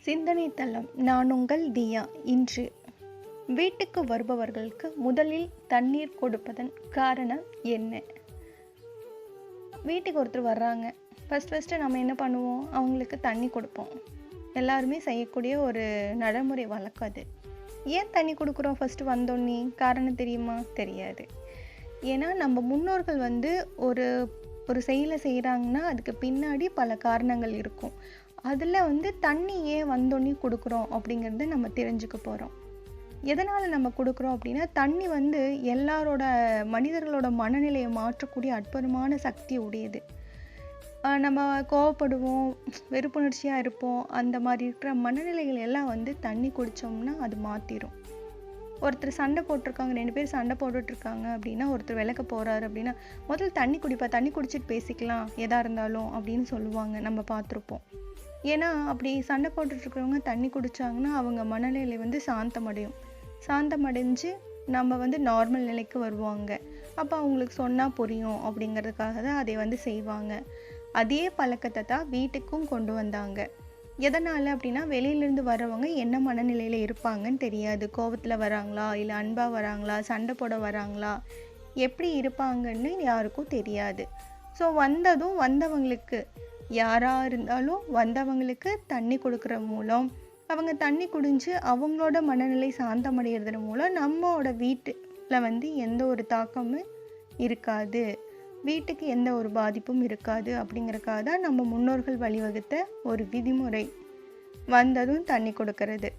சிந்தனை தளம். நான் உங்கள் தியா. இன்று வீட்டுக்கு வருபவர்களுக்கு முதலில் தண்ணீர் கொடுப்பதன் காரணம் என்ன? வீட்டுக்கு ஒருத்தர் வர்றாங்க, ஃபஸ்ட்டு நம்ம என்ன பண்ணுவோம்? அவங்களுக்கு தண்ணி கொடுப்போம். எல்லாருமே செய்யக்கூடிய ஒரு நடைமுறை வழக்கம் அது. ஏன் தண்ணி கொடுக்குறோம் ஃபஸ்ட்டு வந்தோன்னே? காரணம் தெரியுமா? தெரியாது. ஏன்னா நம்ம முன்னோர்கள் ஒரு ஒரு செயலை செய்கிறாங்கன்னா அதுக்கு பின்னாடி பல காரணங்கள் இருக்கும். அதில் தண்ணி ஏன் வந்தோன்னே கொடுக்குறோம் அப்படிங்கிறத நம்ம தெரிஞ்சுக்க போகிறோம். எதனால் நம்ம கொடுக்குறோம் அப்படின்னா, தண்ணி எல்லாரோட மனிதர்களோட மனநிலையை மாற்றக்கூடிய அற்புதமான சக்தி உடையது. நம்ம கோவப்படுவோம், வெறுப்புணர்ச்சியாக இருப்போம். அந்த மாதிரி இருக்கிற மனநிலைகள் எல்லாம் தண்ணி குடித்தோம்னா அது மாற்றிடும். ஒருத்தர் சண்டை போட்டிருக்காங்க, 2 பேர் சண்டை போட்டுட்ருக்காங்க அப்படின்னா, ஒருத்தர் விளக்க போகிறாரு அப்படின்னா, முதல்ல தண்ணி குடிப்பா, தண்ணி குடிச்சிட்டு பேசிக்கலாம் எதாக இருந்தாலும் அப்படின்னு சொல்லுவாங்க. நம்ம பார்த்துருப்போம். ஏன்னா அப்படி சண்டை போட்டுட்ருக்கிறவங்க தண்ணி குடித்தாங்கன்னா அவங்க மனநிலை சாந்தமடையும். சாந்தமடைஞ்சு நம்ம நார்மல் நிலைக்கு வருவாங்க. அப்போ அவங்களுக்கு சொன்னால் புரியும் அப்படிங்கிறதுக்காக தான் அதை செய்வாங்க. அதே பழக்கத்தை தான் வீட்டுக்கும் கொண்டு வந்தாங்க. எதனால் அப்படின்னா, வெளியிலேருந்து வரவங்க என்ன மனநிலையில் இருப்பாங்கன்னு தெரியாது. கோபத்தில் வராங்களா, இல்லை அன்பாக வராங்களா, சண்டை போட வராங்களா, எப்படி இருப்பாங்கன்னு யாருக்கும் தெரியாது. ஸோ வந்தவங்களுக்கு யாராக இருந்தாலும் வந்தவங்களுக்கு தண்ணி கொடுக்குற மூலம், அவங்க தண்ணி குடிஞ்சு அவங்களோட மனநிலை சாந்தமடைகிறது மூலம் நம்மளோட வீட்டில் எந்த ஒரு தாக்கமும் இருக்காது, வீட்டுக்கு எந்த ஒரு பாதிப்பும் இருக்காது. அப்படிங்கிறக்காக தான் நம்ம முன்னோர்கள் வழிவகுத்த ஒரு விதிமுறை வந்ததும் தண்ணி கொடுக்கறது.